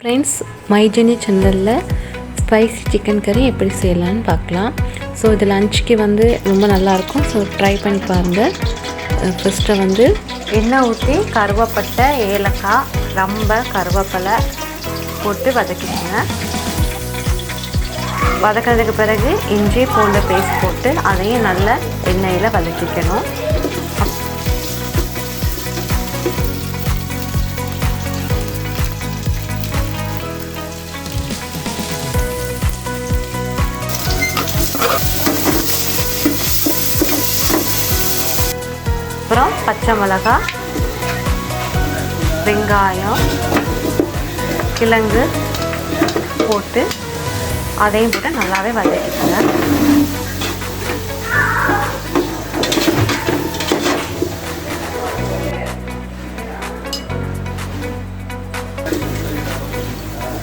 Friends, மைஜெனி சேனலில் spicy chicken கறி எப்படி செய்யலான்னு பார்க்கலாம். ஸோ இது லஞ்சுக்கு ரொம்ப நல்லாயிருக்கும். ஸோ ட்ரை பண்ணி பாருங்கள். ஃபஸ்ட்டு எண்ணெய் ஊற்றி கருவேப்பட்டை, ஏலக்காய், ரம்பை, கருவேப்பிலை போட்டு வதக்கிடுங்க. வதக்கிறதுக்கு பிறகு இஞ்சி பூண்டு பேஸ்ட் போட்டு அதையும் நல்ல எண்ணெயில் வதக்கிக்கணும். அப்புறம் பச்சை மிளகாய், வெங்காயம், கிழங்கு போட்டு அதையும் போட்டு நல்லாவே வதக்கிடுங்க.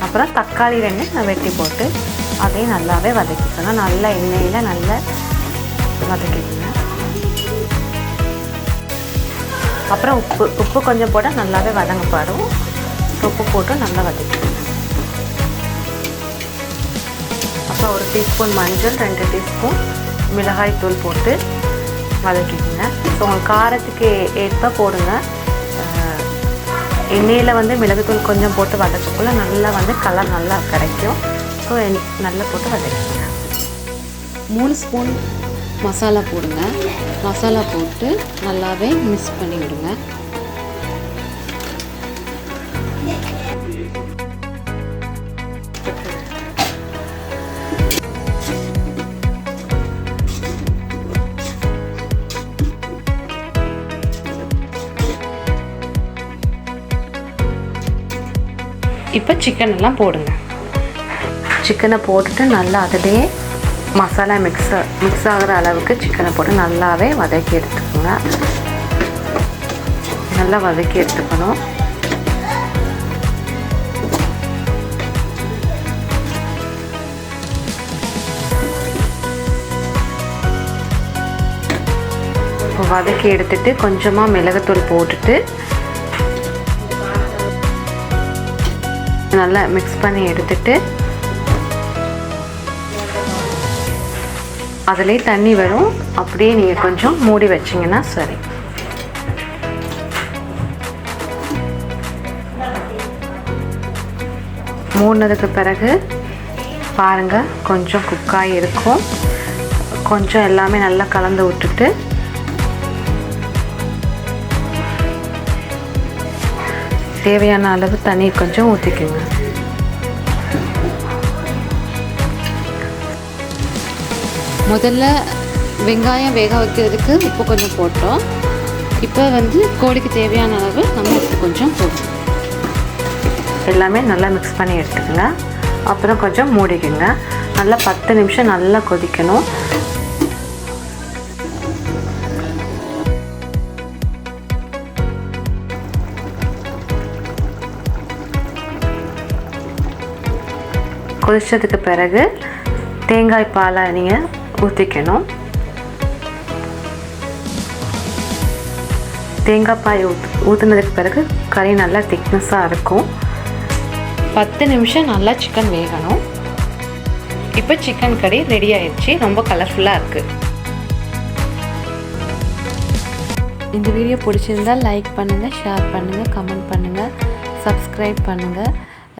அப்புறம் தக்காளி 2 வெட்டி போட்டு அதையும் நல்லாவே வதக்கிக்கணும். நல்ல எண்ணெயில் நல்லா வதக்கிக்கணும். அப்புறம் உப்பு கொஞ்சம் போட நல்லாவே வதங்கப்படும். உப்பு போட்டு நல்லா வதக்கிக்கணும். அப்புறம் 1 டீஸ்பூன் மஞ்சள், 2 டீஸ்பூன் மிளகாய் தூள் போட்டு வதக்கிக்கோங்க. ஸோ உங்கள் காரத்துக்கு ஏற்ப போடுங்க. எண்ணெயில் மிளகுத்தூள் கொஞ்சம் போட்டு வதக்கக்குள்ள நல்லா கலர் நல்லா கிடைக்கும். ஸோ நல்லா போட்டு வதக்கிக்கோங்க. 3 ஸ்பூன் மசாலா போடுங்க. மசாலா போட்டு நல்லாவே மிக்ஸ் பண்ணி விடுங்க. இப்போ சிக்கன் எல்லாம் போடுங்க. சிக்கனை போட்டுட்டு நல்லா அதிலே மசாலா மிக்ஸ் ஆகிற அளவுக்கு சிக்கனை போட்டு நல்லாவே வதக்கி எடுத்துக்கோங்க. நல்லா வதக்கி எடுத்துக்கணும். இப்போ வதக்கி எடுத்துட்டு கொஞ்சமாக மிளகுத்தூள் போட்டுட்டு நல்லா மிக்ஸ் பண்ணி எடுத்துட்டு அதிலே தண்ணி வரும். அப்படியே நீங்கள் கொஞ்சம் மூடி வச்சிங்கன்னா சரி. மூடினதுக்கு பிறகு பாருங்கள், கொஞ்சம் குக்காகி இருக்கும். கொஞ்சம் எல்லாமே நல்லா கலந்து விட்டுட்டு தேவையான அளவு தண்ணி கொஞ்சம் ஊற்றிக்குங்க. முதல்ல வெங்காயம் வேக வைக்கிறதுக்கு உப்பு கொஞ்சம் போட்டோம். இப்போ கோழிக்கு தேவையான அளவு நம்ம உப்பு கொஞ்சம் போடுறோம். எல்லாமே நல்லா மிக்ஸ் பண்ணி எடுத்துக்கோங்க. அப்புறம் கொஞ்சம் மூடிக்குங்க. நல்லா 10 நிமிஷம் நல்லா கொதிக்கணும். கொதிச்சதுக்கு பிறகு தேங்காய் பாலை நீங்கள் ஊற்றிக்கணும். தேங்காய் பால் ஊற்றுனதுக்கு பிறகு கறி நல்லா திக்னஸாக இருக்கும். 10 நிமிஷம் நல்லா சிக்கன் வேகணும். இப்போ சிக்கன் கறி ரெடி ஆயிடுச்சு. ரொம்ப கலர்ஃபுல்லாக இருக்குது. இந்த வீடியோ பிடிச்சிருந்தால் லைக் பண்ணுங்கள், ஷேர் பண்ணுங்கள், கமெண்ட் பண்ணுங்கள், சப்ஸ்கிரைப் பண்ணுங்கள்.